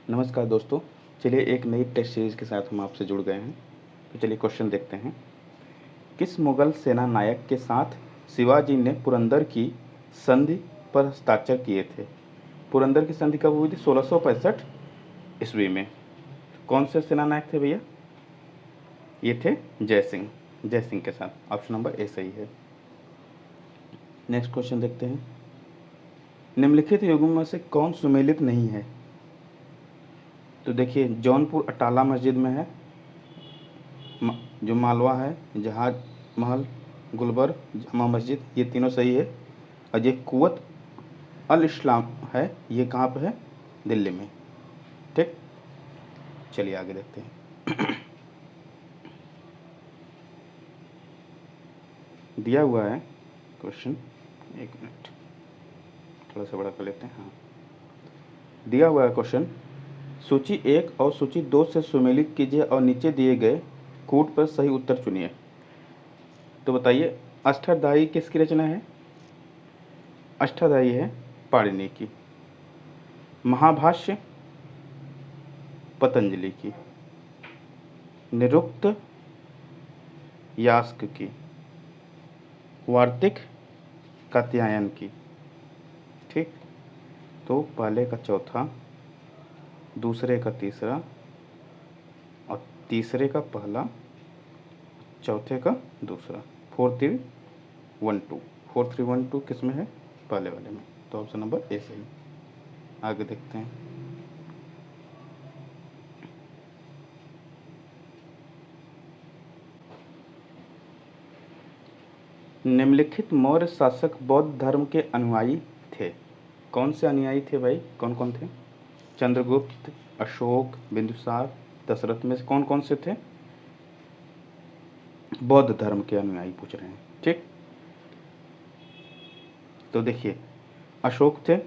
नमस्कार दोस्तों, चलिए एक नई टेस्ट सीरीज के साथ हम आपसे जुड़ गए हैं। तो चलिए क्वेश्चन देखते हैं। किस मुगल सेना नायक के साथ शिवाजी ने पुरंदर की संधि पर हस्ताक्षर किए थे? पुरंदर की संधि कब हुई थी? 1665 ईस्वी में। कौन से सेना नायक थे भैया? ये थे जय सिंह। जय सिंह के साथ ऑप्शन नंबर ए सही है। नेक्स्ट क्वेश्चन देखते हैं। निम्नलिखित युगों में से कौन सुमेलित नहीं है? तो देखिए, जौनपुर अटाला मस्जिद में है, जो मालवा है, जहाज महल, गुलबर्ग, जामा मस्जिद, ये तीनों सही है। और ये कुवत अल इस्लाम है, ये कहाँ पे है? दिल्ली में। ठीक, चलिए आगे देखते हैं। दिया हुआ है क्वेश्चन, एक मिनट थोड़ा सा बड़ा कर लेते हैं। हाँ, दिया हुआ है क्वेश्चन, सूची 1 और सूची 2 से सुमेलित कीजिए और नीचे दिए गए कूट पर सही उत्तर चुनिए। तो बताइए, अष्टाध्यायी किसकी रचना है? अष्टाध्यायी है पाणिनि की। महाभाष्य पतंजलि की। निरुक्त यास्क की। वार्तिक कात्यायन की। ठीक, तो पहले का चौथा, दूसरे का तीसरा और तीसरे का पहला, चौथे का दूसरा। 4312 4312 किस में है? पहले वाले में। तो ऑप्शन नंबर ए सही। आगे देखते हैं। निम्नलिखित मौर्य शासक बौद्ध धर्म के अनुयायी थे। कौन से अनुयायी थे भाई? कौन कौन थे? चंद्रगुप्त, अशोक, बिंदुसार, दशरथ में से कौन कौन से थे? बौद्ध धर्म के अनुयायी पूछ रहे हैं। ठीक, तो देखिए, अशोक थे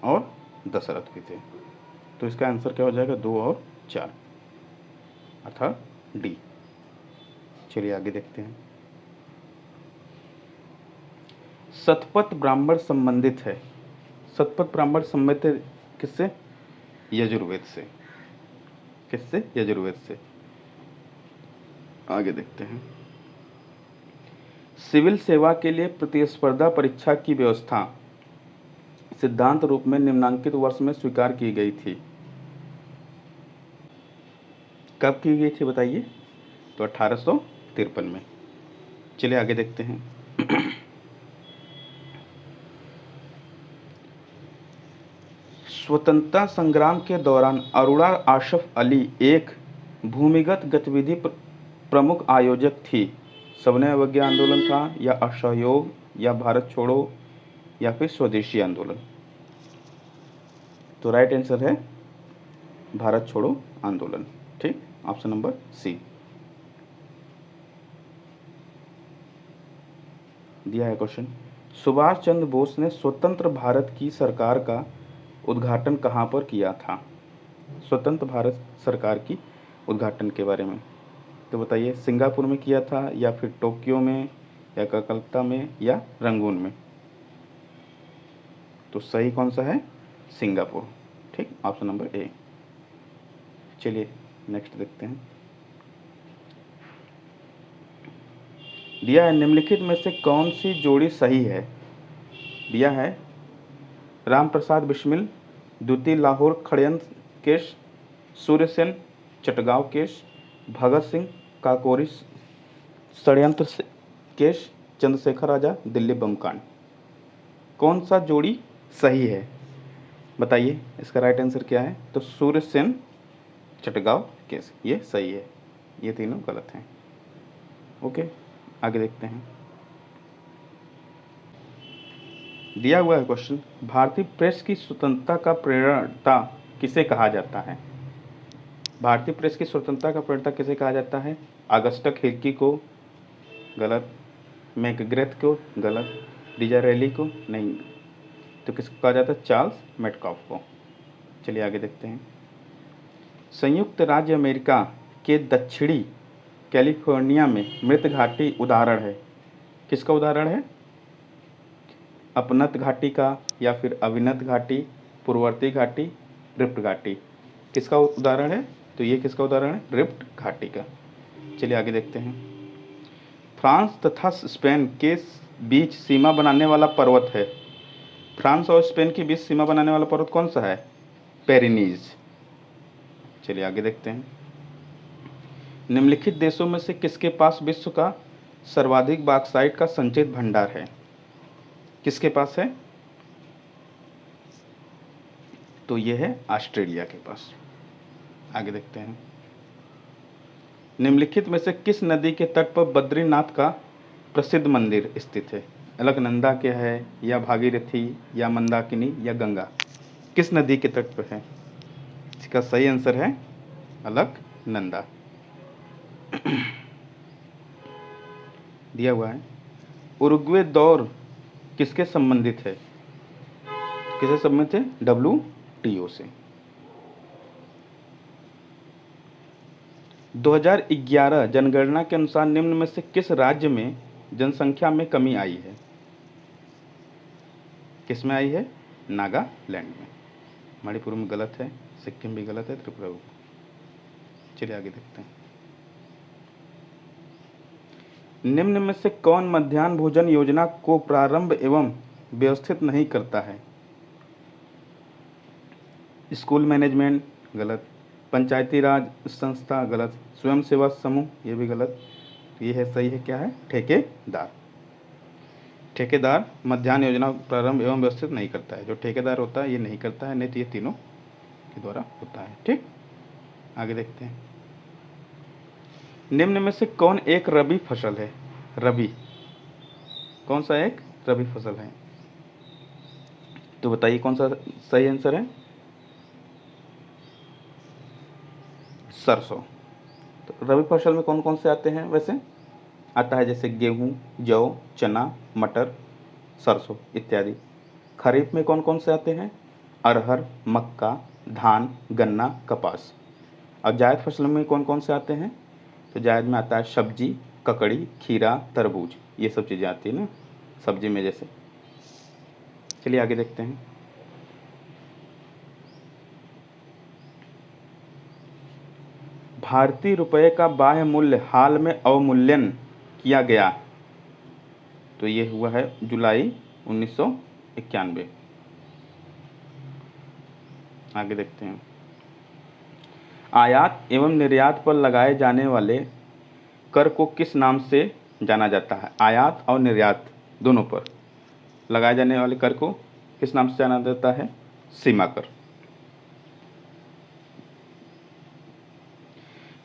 और दशरथ भी थे। तो इसका आंसर क्या हो जाएगा? 2 और 4, अर्थात डी। चलिए आगे देखते हैं। शतपथ ब्राह्मण संबंधित है। शतपथ ब्राह्मण संबंधित किससे? यजुर्वेद से। किससे? यजुर्वेद से। आगे देखते हैं। सिविल सेवा के लिए प्रतिस्पर्धा परीक्षा की व्यवस्था सिद्धांत रूप में निम्नांकित वर्ष में स्वीकार की गई थी। कब की गई थी बताइए? तो 1853 में। चलिए आगे देखते हैं। स्वतंत्रता संग्राम के दौरान अरोड़ा आशफ अली एक भूमिगत गतिविधि प्रमुख आयोजक थी। सविनय अवज्ञा आंदोलन था, या असहयोग, या भारत छोड़ो, या फिर स्वदेशी आंदोलन? तो राइट आंसर है भारत छोड़ो आंदोलन। ठीक, ऑप्शन नंबर सी। दिया है क्वेश्चन, सुभाष चंद्र बोस ने स्वतंत्र भारत की सरकार का उद्घाटन कहाँ पर किया था? स्वतंत्र भारत सरकार की उद्घाटन के बारे में तो बताइए, सिंगापुर में किया था, या फिर टोक्यो में, या कलकत्ता में, या रंगून में? तो सही कौन सा है? सिंगापुर। ठीक, ऑप्शन नंबर ए। चलिए नेक्स्ट देखते हैं। दिया है, निम्नलिखित में से कौन सी जोड़ी सही है? दिया है, राम प्रसाद बिस्मिल, द्वितीय लाहौर षड्यंत्र केस, सूर्यसेन चटगांव केस, भगत सिंह काकोरी षड्यंत्र केस, चंद्रशेखर आजाद दिल्ली बम कांड। कौन सा जोड़ी सही है बताइए? इसका राइट आंसर क्या है? तो सूर्यसेन चटगांव केस, ये सही है। ये तीनों गलत हैं। ओके, आगे देखते हैं। दिया हुआ है क्वेश्चन, भारतीय प्रेस की स्वतंत्रता का प्रेरणा किसे कहा जाता है? भारतीय प्रेस की स्वतंत्रता का प्रेरणा किसे कहा जाता है? अगस्टस हिल्की को? गलत। मैकग्रेथ को? गलत। डिजारेली को? नहीं। तो किसको कहा जाता है? चार्ल्स मेटकॉफ को। चलिए आगे देखते हैं। संयुक्त राज्य अमेरिका के दक्षिणी कैलिफोर्निया में मृत घाटी उदाहरण है। किसका उदाहरण है? अपनत घाटी का, या फिर अविनत घाटी, पूर्ववर्ती घाटी, रिफ्ट घाटी। किसका उदाहरण है? तो ये किसका उदाहरण है? रिफ्ट घाटी का। चलिए आगे देखते हैं। फ्रांस तथा स्पेन के बीच सीमा बनाने वाला पर्वत है। फ्रांस और स्पेन के बीच सीमा बनाने वाला पर्वत कौन सा है? पेरिनीज। चलिए आगे देखते हैं। निम्नलिखित देशों में से किसके पास विश्व का सर्वाधिक बॉक्साइट का संचित भंडार है? किसके पास है? तो यह है ऑस्ट्रेलिया के पास। आगे देखते हैं। निम्नलिखित में से किस नदी के तट पर बद्रीनाथ का प्रसिद्ध मंदिर स्थित है? अलकनंदा के है, या भागीरथी, या मंदाकिनी, या गंगा? किस नदी के तट पर है? इसका सही आंसर है अलकनंदा। दिया हुआ है। उरुग्वे दौर किसके संबंधित है? किसे संबंधित है? WTO से। 2011 जनगणना के अनुसार निम्न में से किस राज्य में जनसंख्या में कमी आई है? किस में आई है? नागालैंड में। मणिपुर में गलत है, सिक्किम भी गलत है, त्रिपुरा भी। चलिए आगे देखते हैं। निम्न में से कौन मध्याह्न भोजन योजना को प्रारंभ एवं व्यवस्थित नहीं करता है? स्कूल मैनेजमेंट गलत, पंचायती राज संस्था गलत, स्वयं सेवा समूह ये भी गलत। ये है सही है क्या है? ठेकेदार। ठेकेदार मध्याह्न योजना प्रारंभ एवं व्यवस्थित नहीं करता है। जो ठेकेदार होता है ये नहीं करता है, नहीं तो ये तीनों के द्वारा होता है। ठीक, आगे देखते हैं। निम्न में से कौन एक रबी फसल है? रबी कौन सा एक रबी फसल है? तो बताइए कौन सा सही आंसर है? सरसों। तो रबी फसल में कौन कौन से आते हैं वैसे? आता है जैसे गेहूं, जौ, चना, मटर, सरसों इत्यादि। खरीफ में कौन कौन से आते हैं? अरहर, मक्का, धान, गन्ना, कपास। और जायद फसल में कौन कौन से आते हैं? तो जायद में आता है सब्जी, ककड़ी, खीरा, तरबूज, ये सब चीज़ें आती है ना सब्जी में जैसे। चलिए आगे देखते हैं। भारतीय रुपये का बाह्य मूल्य हाल में अवमूल्यन किया गया, तो ये हुआ है जुलाई 1991। आगे देखते हैं। आयात एवं निर्यात पर लगाए जाने वाले कर को किस नाम से जाना जाता है? आयात और निर्यात दोनों पर लगाए जाने वाले कर को किस नाम से जाना जाता है? सीमा कर।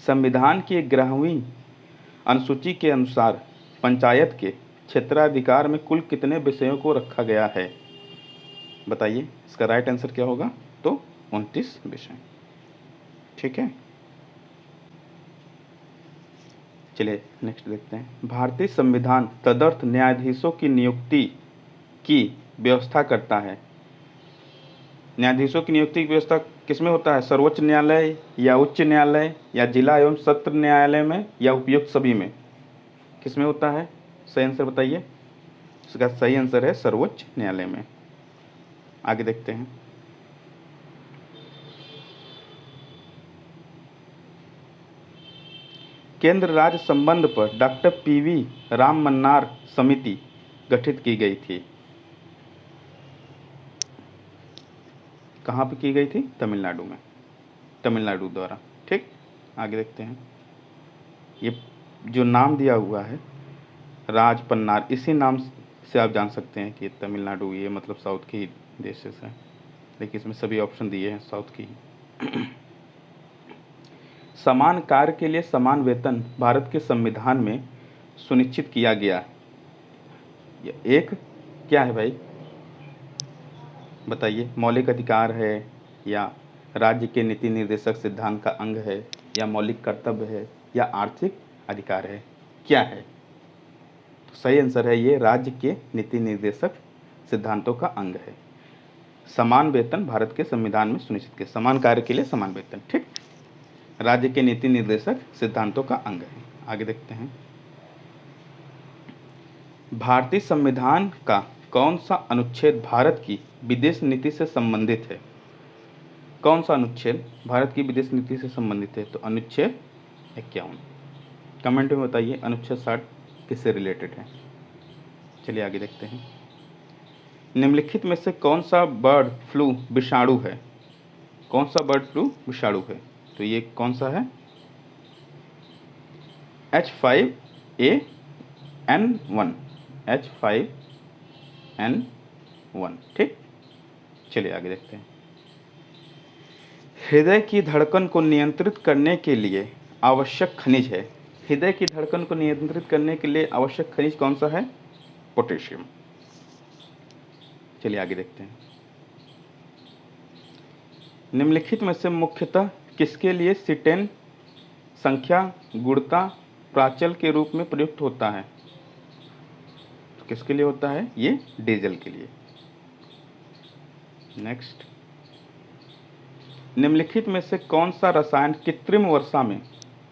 संविधान की 11वीं अनुसूची के अनुसार पंचायत के क्षेत्राधिकार में कुल कितने विषयों को रखा गया है? बताइए इसका राइट आंसर क्या होगा? तो 29 विषय। ठीक है, चलिए नेक्स्ट देखते हैं। भारतीय संविधान तदर्थ न्यायाधीशों की नियुक्ति की व्यवस्था करता है। न्यायाधीशों की नियुक्ति की व्यवस्था किसमें होता है? सर्वोच्च न्यायालय, या उच्च न्यायालय, या जिला एवं सत्र न्यायालय में, या उपयुक्त सभी में? किसमें होता है? सही आंसर बताइए। इसका सही आंसर है सर्वोच्च न्यायालय में। आगे देखते हैं। केंद्र राज्य संबंध पर डॉक्टर PV राम मन्नार समिति गठित की गई थी। कहाँ पे की गई थी? तमिलनाडु में, तमिलनाडु द्वारा। ठीक, आगे देखते हैं। ये जो नाम दिया हुआ है राज पन्नार, इसी नाम से आप जान सकते हैं कि तमिलनाडु ये मतलब साउथ की देश है, लेकिन इसमें सभी ऑप्शन दिए हैं साउथ की। समान कार्य के लिए समान वेतन भारत के संविधान में सुनिश्चित किया गया। एक क्या है भाई? बताइए, मौलिक अधिकार है, या राज्य के नीति निर्देशक सिद्धांत का अंग है, या मौलिक कर्तव्य है, या आर्थिक अधिकार है? क्या है? तो सही आंसर है ये राज्य के नीति निर्देशक सिद्धांतों का अंग है। समान वेतन भारत के संविधान में सुनिश्चित किया, समान कार्य के लिए समान वेतन। ठीक, राज्य के नीति निर्देशक सिद्धांतों का अंग है। आगे देखते हैं। भारतीय संविधान का कौन सा अनुच्छेद भारत की विदेश नीति से संबंधित है? कौन सा अनुच्छेद भारत की विदेश नीति से संबंधित है? तो अनुच्छेद 51। कमेंट में बताइए अनुच्छेद 60 किससे रिलेटेड है। चलिए आगे देखते हैं। निम्नलिखित में से कौन सा बर्ड फ्लू विषाणु है? कौन सा बर्ड फ्लू विषाणु है? तो ये कौन सा है? H5N1। H5N1। ठीक, चलिए आगे देखते हैं। हृदय की धड़कन को नियंत्रित करने के लिए आवश्यक खनिज है। हृदय की धड़कन को नियंत्रित करने के लिए आवश्यक खनिज कौन सा है? पोटेशियम। चलिए आगे देखते हैं। निम्नलिखित में से मुख्यतः किसके लिए सिटेन संख्या गुणता प्राचल के रूप में प्रयुक्त होता है? तो किसके लिए होता है? ये डीजल के लिए। नेक्स्ट, निम्नलिखित में से कौन सा रसायन कृत्रिम वर्षा में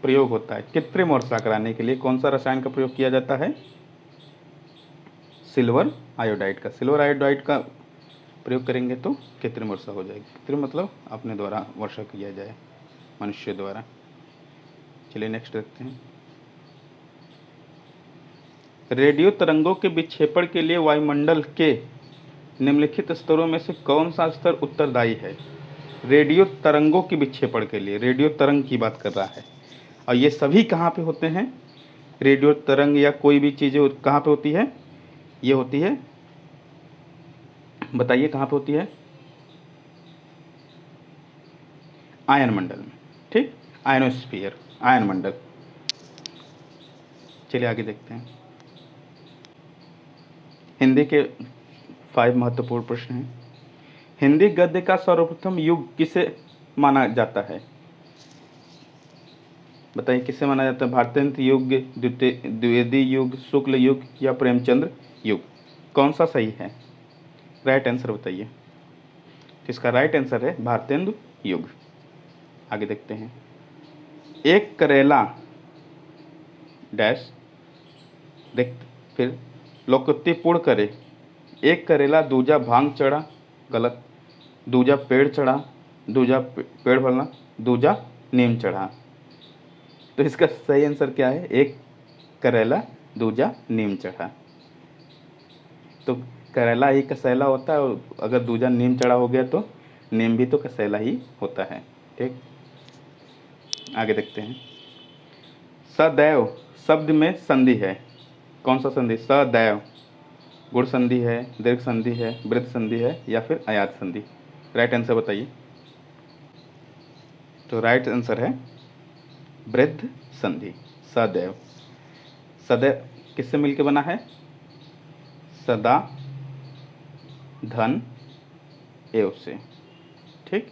प्रयोग होता है? कृत्रिम वर्षा कराने के लिए कौन सा रसायन का प्रयोग किया जाता है? सिल्वर आयोडाइड का। सिल्वर आयोडाइड का प्रयोग करेंगे तो कृत्रिम वर्षा हो जाएगी। कृत्रिम मतलब अपने द्वारा वर्षा किया जाए, मनुष्य द्वारा। चलिए नेक्स्ट देखते हैं। रेडियो तरंगों के विक्षेपण के लिए वायुमंडल के निम्नलिखित स्तरों में से कौन सा स्तर उत्तरदायी है? रेडियो तरंगों के विक्षेपण के लिए, रेडियो तरंग की बात कर रहा है। और ये सभी कहाँ पे होते हैं? रेडियो तरंग या कोई भी चीज़ें कहाँ पे होती है? ये होती है, बताइए कहाँ पे होती है? आयन मंडल में। ठीक, आयनोस्फीयर, आयन मंडल। चलिए आगे देखते हैं। हिंदी के 5 महत्वपूर्ण प्रश्न हैं। हिंदी गद्य का सर्वप्रथम युग किसे माना जाता है? बताइए किसे माना जाता है? भारतेंद्र युग, द्विवेदी युग, शुक्ल युग या प्रेमचंद्र युग? कौन सा सही है? राइट आंसर बताइए। इसका राइट आंसर है भारतेंद्र युग। आगे देखते हैं। एक करेला डैश देख, फिर लोकोक्ति पूर्ण करे। एक करेला दूजा भांग चढ़ा, गलत। दूजा पेड़ चढ़ा, दूजा पेड़ फलना, दूजा नीम चढ़ा। तो इसका सही आंसर क्या है? एक करेला दूजा नीम चढ़ा। तो करेला ही कसैला होता है, और अगर दूजा नीम चढ़ा हो गया तो नीम भी तो कसैला ही होता है। ठीक, आगे देखते हैं। सदैव शब्द में संधि है। कौन सा संधि? सदैव गुण संधि है, दीर्घ संधि है, वृद्ध संधि है या फिर अयात संधि? राइट आंसर बताइए। तो राइट आंसर है वृद्ध संधि। सदैव, सदैव किससे मिलके बना है? सदा धन एव से। ठीक,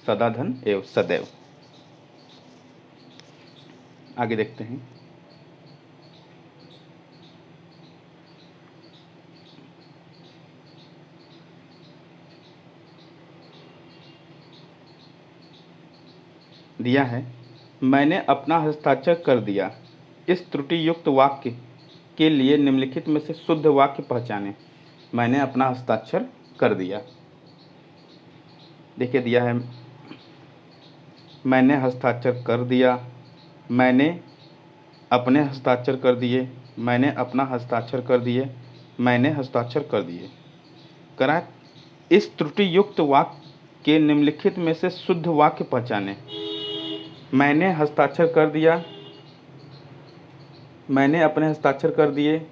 सदा धन एव सदैव। आगे देखते हैं। दिया है, मैंने अपना हस्ताक्षर कर दिया। इस त्रुटि युक्त वाक्य के लिए निम्नलिखित में से शुद्ध वाक्य पहचानें। मैंने अपना हस्ताक्षर कर दिया। देखिए दिया है, मैंने हस्ताक्षर कर दिया, मैंने अपने हस्ताक्षर कर दिए, मैंने अपना हस्ताक्षर कर दिए, मैंने हस्ताक्षर कर दिए। करा, इस त्रुटि युक्त वाक्य के निम्नलिखित में से शुद्ध वाक्य पहचानें। मैंने हस्ताक्षर कर दिया, मैंने अपने हस्ताक्षर कर दिए,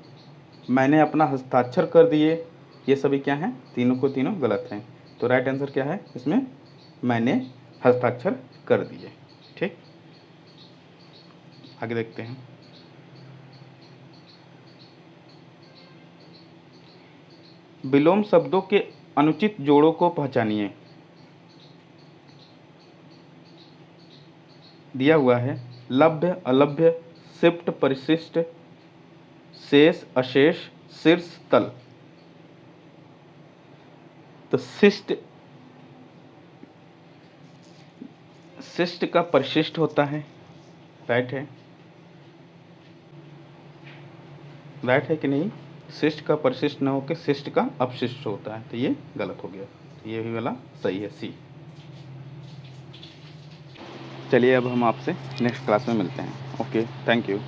मैंने अपना हस्ताक्षर कर दिए, ये सभी क्या हैं? तीनों को तीनों गलत हैं। तो राइट आंसर क्या है इसमें? मैंने हस्ताक्षर कर दिए। ठीक, आगे देखते हैं। विलोम शब्दों के अनुचित जोड़ों को पहचानिए। दिया हुआ है, लभ्य अलभ्य, शिष्ट परिशिष्ट, शेष अशेष, शीर्ष तल। तो शिष्ट, शिष्ट का परिशिष्ट होता है। राइट है, राइट है कि नहीं? शिष्ट का परिशिष्ट न होकर शिष्ट का अपशिष्ट होता है, तो ये गलत हो गया। तो ये भी वाला सही है, सी। चलिए अब हम आपसे नेक्स्ट क्लास में मिलते हैं। Okay, thank you.